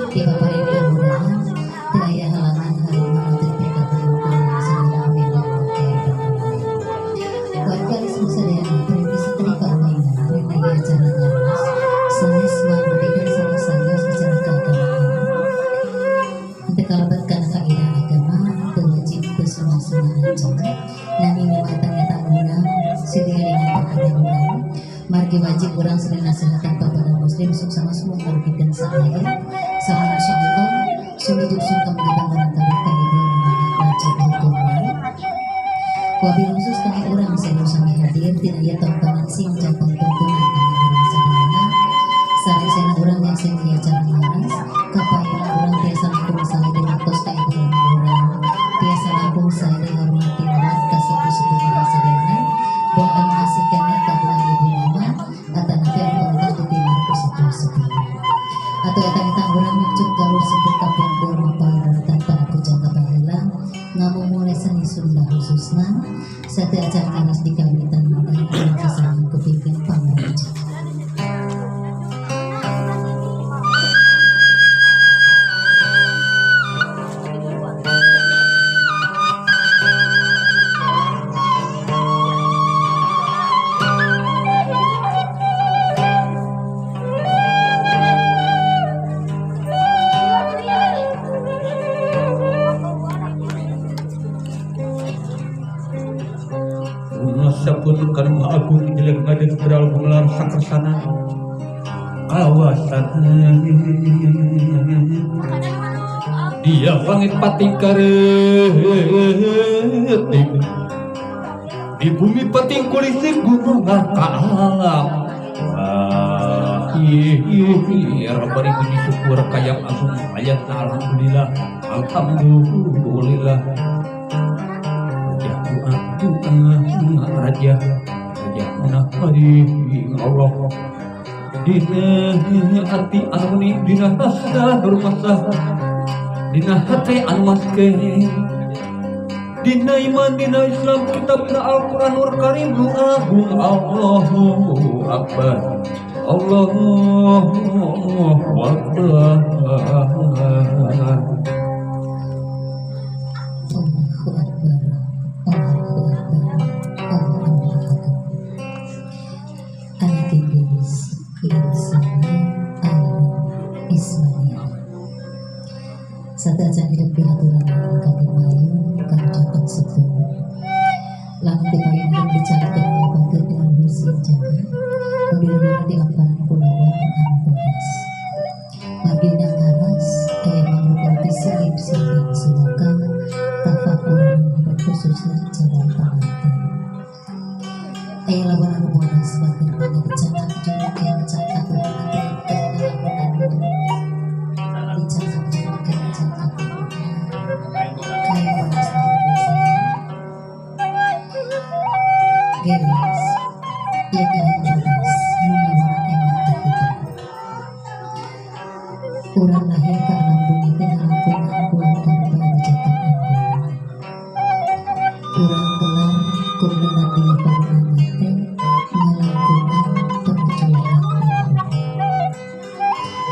Di paparing kamudahan daya halangan halangan untuk perkatakan segala amin warga sadayana peribis tadi kaulingan renaya jalan laras sanes memberikan salah saya secara keagamaan untuk kalabatkan kaidah agama berwajib bersama-sama aja nami mengatanya tanggungan sedia dengan pengadilan margi wajib kurang sering nasihatan kepada muslim sama semua merugikan saya sama Allah sungguh sungguh mengatang orang tarik kaidah wajib hukumnya wabil khusus kami orang saya sami hadir tidak ya tontonan sing jantung tuntunan kami orang sadayana sari sena orang yang saya cara laras kapailah orang biasa lampung saya dengan tos kaidah orang biasa lampung saya dengan hormati orang kasih sebuah sadayana bukan masihkannya kabulah ibu mama atau nanti orang di timur ke situ atau yang tanggungan muncul galur sebut kapung dorma pahiratan para pujangga bahelang ngamu mulai seni Sunda khususnya satu acara aras di kawitan muda yang sesama kepikiran pangaraja Saputukan agung jelek ngadet beral gumelar sakersana kawasan dia pangit pating kareting di bumi pating kulisik gunungan kaalam Rabbani puji syukur kayang agung ayat alhamdulillah alhamdulillah raja menafari Allah dina hati aruni dina hasa bermasa dina hati anmaske dina iman dina Islam kitabna Al-Quran Nur Karim nu agung Allahu Akbar Allahu Akbar Sadajan hidup di haturan kami mayu kami dapat setu lalu dipayun dan bicarakan lembaga dengan bersih jangan mendiruna di amparan kulawan amponas magina ngaras kayak mengukur disilip silang sulakan tafakuran hidup khususnya jalan pengantin lawan amponas sebagai mana bicara julukan cakap berhati Geris, ia kaya cerdas, menyewakan emak terhidup. Urang lahir ke alam bumi teh lampungan bulan karban jatah embun. Urang kelar kumpulan dia bangunan mate, ngalangkungan perjuangan hidup.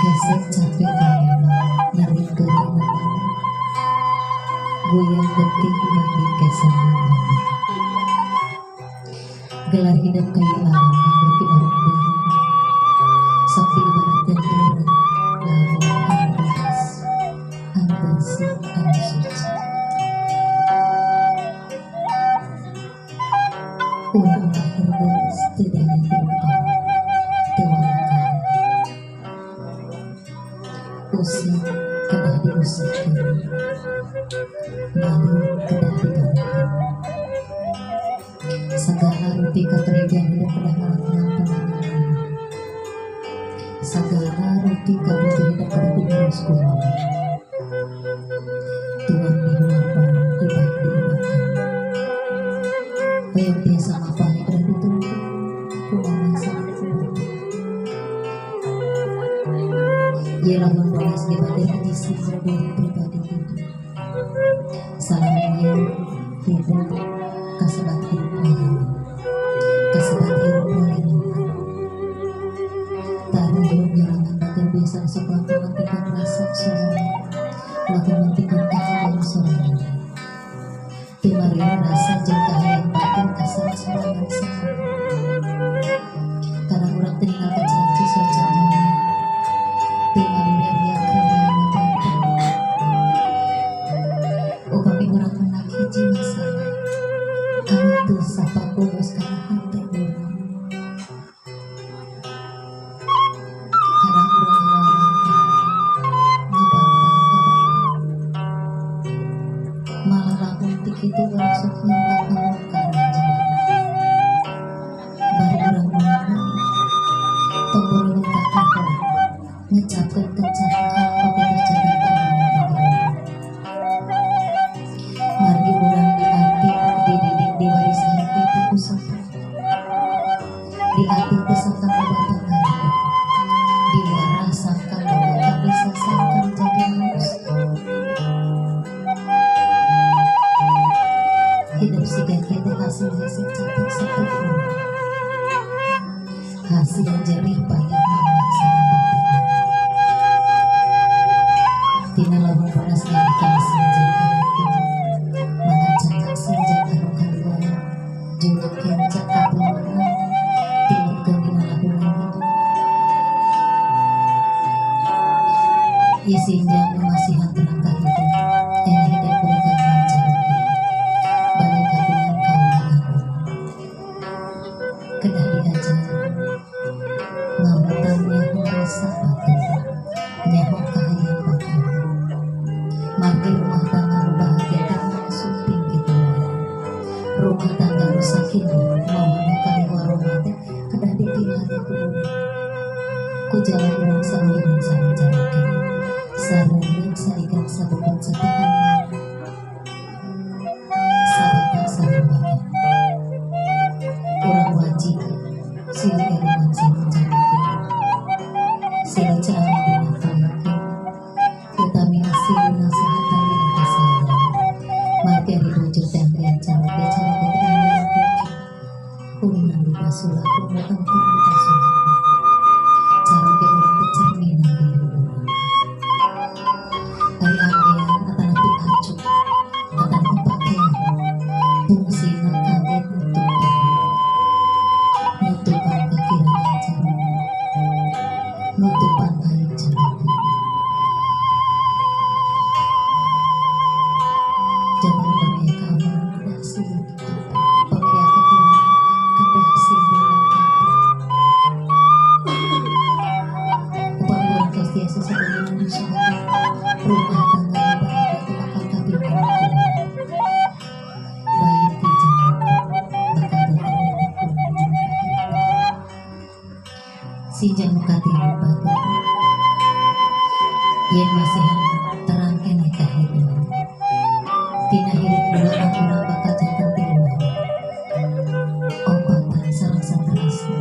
Gesek capek kamera, nyari keringan. Goyang detik mandi kesangan. Gelar hidup kaya alam menghadapi orang baru seperti ibarat dan darah lalu ambas ambasi suci orang lahir beres tidaknya terluka tewakan usik kedah diusikkan malu kedah dibangun segala rupi katerigan hidup kedah melakukan penanganan segala rupi kabutuh hidup kedah diurus kumaha Tuhan diluapan ibad diibakan bayang biasa apa yang kedah dituntut kumaha sangat kumaha ialah membalas ibadah hati sifat diri pribadi itu salamnya hidup kasebat hidup lain kasebat hidup lain taruh hidup jalangan bagai biasa sebuah pengetikan rasa sak suara lagu mentikan kahayang suara timarian rasa jeung kahayang batin kasar suara sama karena urang tinggal kecancu socananya timarian yang kerana batin upami urang menang hiji masalah anu teu sapa kulus kana hate urang kadang urang malah lamun ti kitu urang sok nyangka kana karanja bari urang menang tong urang kakako ngecapkeun kencang oge terjaga margi urang diarti dididik di warisan hati teu kusapa diarti teu sakang babakan diwarasakan bahwa bisa sakang jadi manusia hidup si gede hasil capek satu hasil jerih payah mama sama bapak tina lamun panas ngalihkan senjang harakin mengacak senjang anu kadua jeung kencak kapunuhan tinutkeun dina labunan hidup ieu senjang masihan tenang ka hidup ena hidup berikan lancar balik kabinan kaulangan kedah diajar ngawutan nyaho rasa batu nyaho kahayang bakal margi rumah tangga nu bahagia dengan suping kitu rumah tangga nu sakinah mawana kali waroma teh kedah ditinggali ku urang ku jalan urang saluiran sarencanakeun sareungeun saikan sabeban sapihan sahabat sarua urang wajib silih ereman sarencanakeun silih ceramah dinafalakeun utami silih nasehatan dina kasayang margi ari bujur teh anggean carake teh anu kulinan dibasulah kumu engkung dibasulah carake urang teh cerminan diri urang ari anggean atana piacuh atana pakaian fungsina kaget nutupan kekirangan carake nutupan aib carake jangan upami kauman kedah silih ditutup upami kekirangan kedah silih upami urang geus tiasa sabeungeun usaha rumah tangga nu bahagia teu bakal kapimpin ku urang baik ti jangan bakal datang hidup urang dina kahirupan sinjang nu katilu bageut yen masihan terang keneh kahirupan tina hirup urang urang bakal janten tiluan obatan sareng saterasna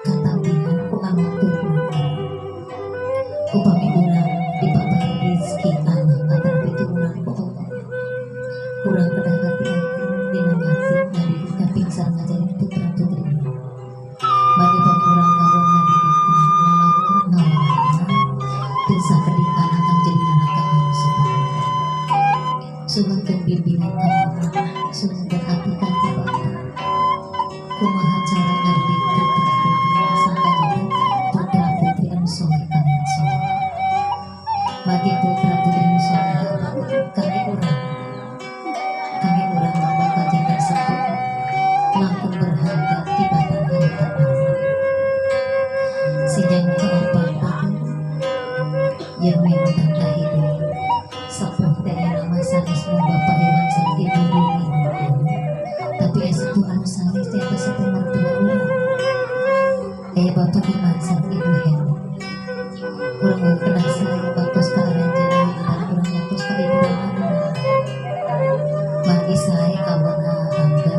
katambihan ku anak turun upami urang dipabari rezeki anak antara piturunan ku Allah urang kedah hati-hati dina mati ngadidik kapingsan ngajarin putra putrina bagi pamurang ngawon ngadidikna lalawur ngawarana teu sakedik anak kang jadi neraka anu subhanallah suhunkeun bimbingan ka mama suhunkeun atikan ka bapa kumaha cara ngadidik putra putri sangka jadi putra putri anu soleh kalian soleh bagi putra putri anu soleh kami urang bakal jantan sepuh langkung berharga tibatan harta anak sinjang kaopat bageut yen mimutan ka hidup sepuh teh nama sanes mun bapa hewan sang ibu bini tapi sepuh anu sanes teh eta sepuh mertua urang bapa iman sang ibu hewan urang mun kedah sae baktos ka aranjeun antara urang baktos ka ibu urang margi sae kawana angga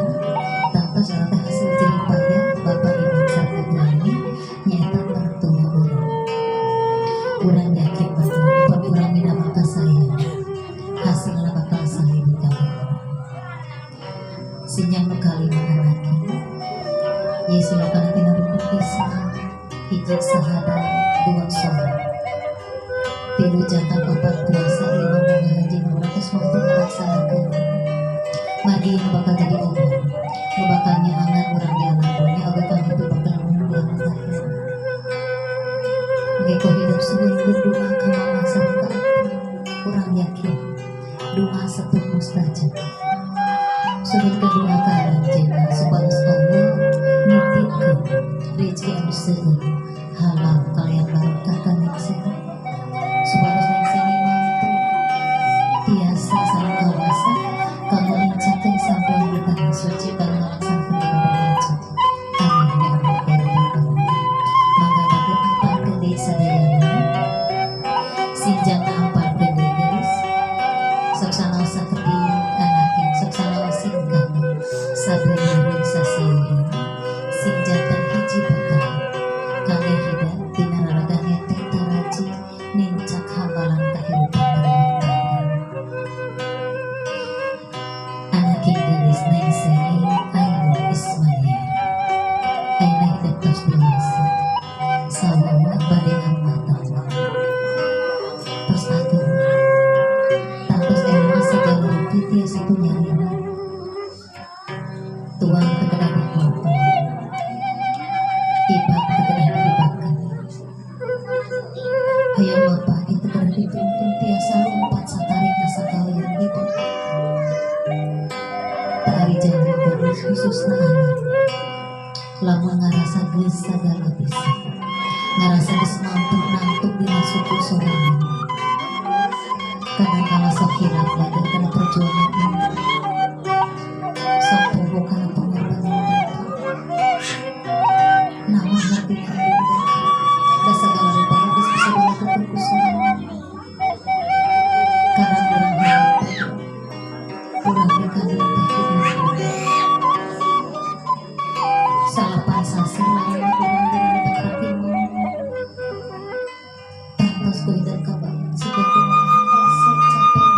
tangtos sareng hasil jerih payah bapa iman sang ibu ini nyaeta mertua urang yakin bahwa upami urang minamang kasayang hasilna bakal sae di kawinan sinjang nu kalima laki ye silakan tina rukun Islam hiji sahadat dua sholat tilu jantan obat puasa 5 haji ratus waktu melaksanakan margi yang bakal jadi obat bakalnya angan orang di alam dunia obat kan itu bakal menunggu alam akhir Geko hidup suwun berdoa kama masa buka kurang yakin doa sepuh mustajab suwun kedua karanjena supaya Allah nitipkeun rezeki anu seueur halal kalian barokah kana sehat supaya neng mampu tiasa sareng kawasa kamu mencapai sampai di tanah suci dan melaksanakan ibadah haji. Amin ya rabbal alamin. Mangga bagi ampar gede sadayana, sinjang ampar gede geus, saksana sakedi anakin, saksana singkat, sabeureun sasieun, sinjatan hiji bakal, kangge hidat dina raragana teh taraji, nincak hambalan kahirupan rumah tangga. Anak gelis neng seni Ainul Ismail Aina hidup tos dewasa sawana badengan mata tos agung tantos enak segala rupi tiasa punya rina tuang terkenal di kota ibak terkenal di bakar hayang bapak itu terkenal di tuntun tiasa lompat satarik nasa kalian hidup hari janji gadis khususna anak lamun ngarasa geus sagala bisa ngarasa geus mampu nantuk dina suku sorangan kadang-kala sok hilap lagar kana perjuangan ini sok poho kana pengorbanan namun ngerti hati da sagala rupa geus bisa dilakukan ku sorangan kadang urang hilap urang dikandung salapan sasi lain kurang dari berarti tantos ku hidup kabayan sebagai rasa capek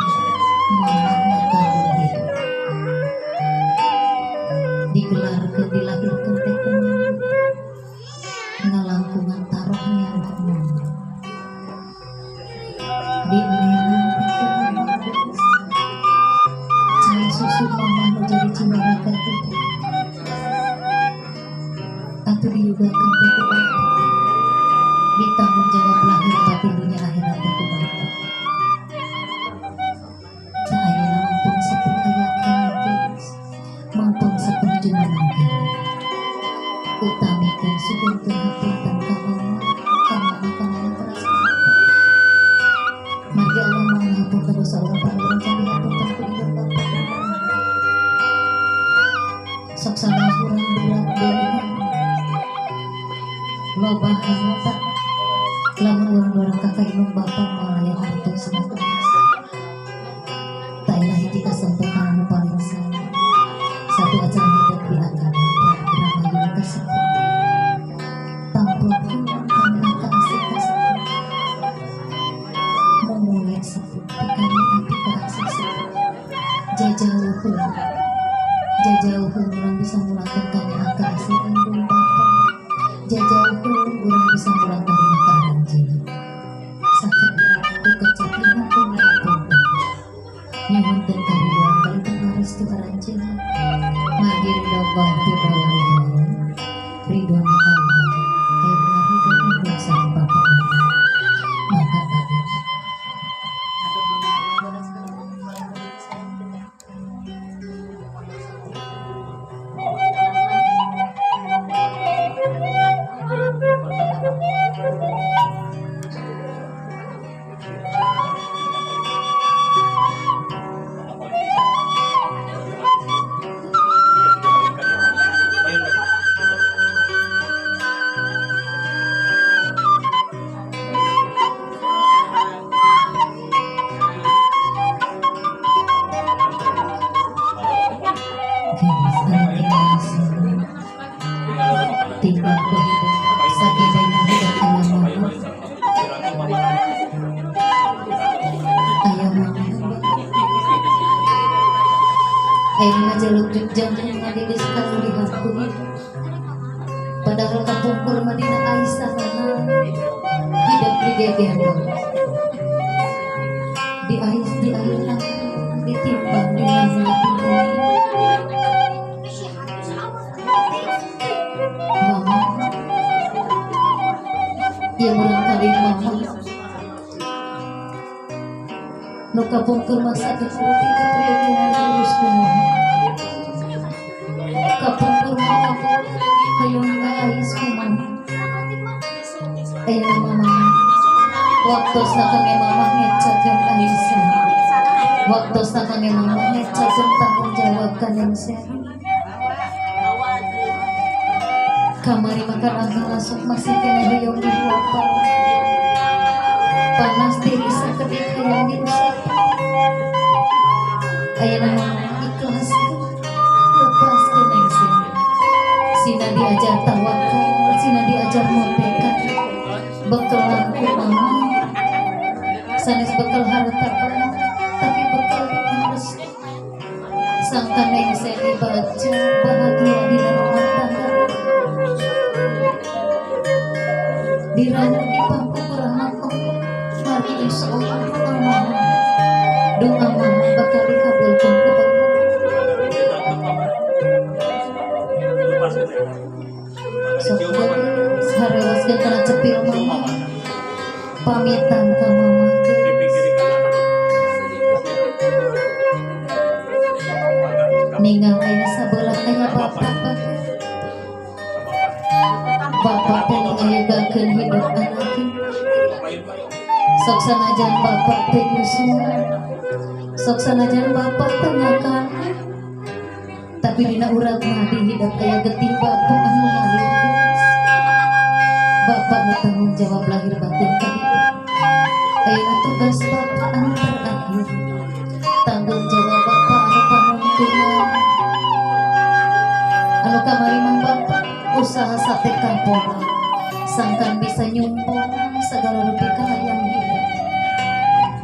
muamat ngagabung hidup digelarkeun dilahirkeun teh kumaha ngalangkungan tarohnya roh mama dienenan teh kumaha geus cai susu mama nu jadi cimaraga hidup atau diugakan teh ku bapak ditanggung jawab lahir batin dunia akhirat teh ku bapak cahayana mampun sepuh ayakan geus mampun sepuh jumeneng kene utamikeun sugunkeun hapunten ka mama ka mama terasa margi Allah manghapunten dosa urang panuran can dihapunten ku ieu bapak sok sanes urang berat beungan loba harta lamun orang kakak imam bapak malaya harta semakin tak ilah hiji kesempatan anu paling sayang satu acara hidup di agama Ramayana tersebut tampilkan kami keasik tersebut memulai sebut pikani api kerasa sebut jajauhun orang bisa mulakan kami keasik indung bapak jajauhun orang bisa mulakan makanan jini sakit ku kecapinan ku ngapun nyuhun dan kariduan balik terbaris tu karanjini margi ridho Allah tiba ridho Allah benar ridho ibu sama bapak maka bagus tinggal kehidupan sakitnya hidup ayam mama ayam majaluk jangan ngadi sekali di hatiku padahal kapungkur Madinah Aisyah hidup di gegendong paling mama nu kapungkur masa kekuruti kepriyogian lurus mama kapungkur mama hayong ngais mama ayo mama waktu sakangnya mama ngecakeun Aisyah waktu sakangnya mama ngecakeun tanggung jawab kaneng seri kamari makan angin langsung masih kena hoyong ibu apa panas diri sakedik hayang diusap ayana mama ikhlas lepas keneng seri sina diajar tawakal sina diajar motekan bekal aku mama sanes bekal harta tapi bekal harus sangka neng seri baca bahagia di rumah tangga diramu di pangku rahmat Allah mari insyaallah doa mama bakal dikabulkan ku sok sarewas kana cepil mama pamitan ka mama ninggal aya sabelah aya bapak bapak teh ngayagakeun hidup anaknya sok sanajan bapak teh Yusuf sok sanajan bapak teh ngakal tapi dina urang mah di hidup aya getih bapak anu ngalir bapak nu tanggung jawab lahir batin ka hidup ayeuna tugas bapak anu terakhir tanggung jawab bapak anu panungtuna anu kamari mah bapak usaha sate kampung sangkan bisa nyumbang segala rupi kahayang hidup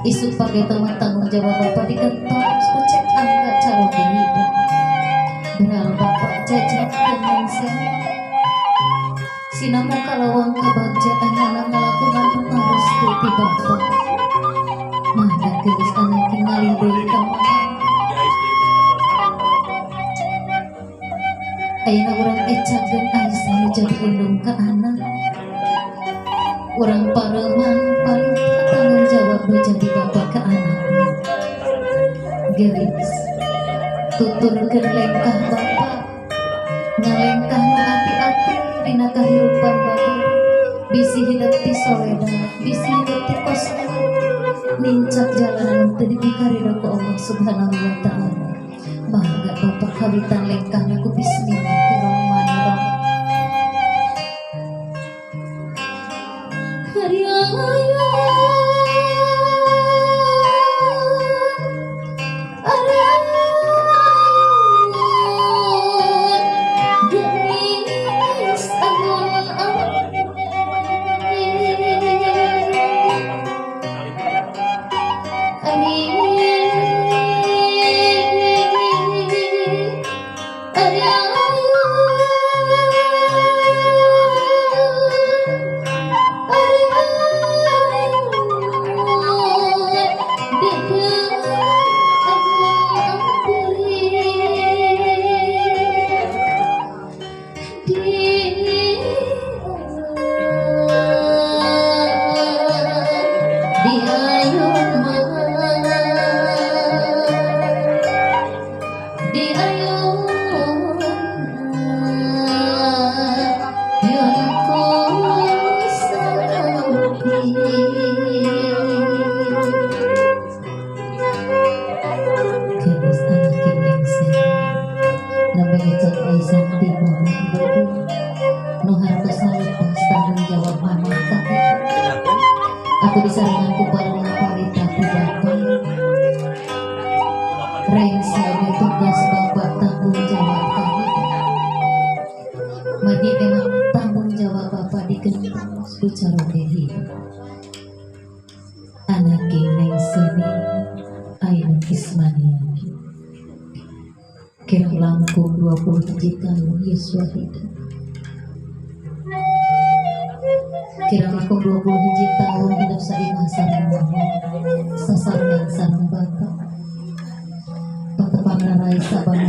isuk pake teman tanggung jawab bapak digentos kucek angga caroge hidup beral bapak jajak keneng seri sinamo kalawang kabagjaan anak ngalakukan harus tuti bapak mana geus anak tingali deui ka ayeuna urang ecakeun Aisyah jadi indung ka anak urang pareman paling tanggung jawab nu jadi bapak ka anaknya geus tuturkeun lengkah bapak ngalengkah nu ati-ati dina kahirupan bapak bisi hidup di soledad bisi hidup di kosong nincak jalanan teu dipikaridok ku Allah subhanahu wa ta'ala mangga bapak kawitan lengkahna ku bismillahirrahmanirrahim aku disarangan ku bareng parita ku bapak rengsanya tugas bapak tanggung jawab kami madi memang tanggung jawab bapak dikentos ku caroge hidup anak neng seni aina kismania kira langkung 27 tahun Yesua hidup kira langkung 21 tahun hidup saimah sareng mama sasarengan sareng bapak patepan rai saban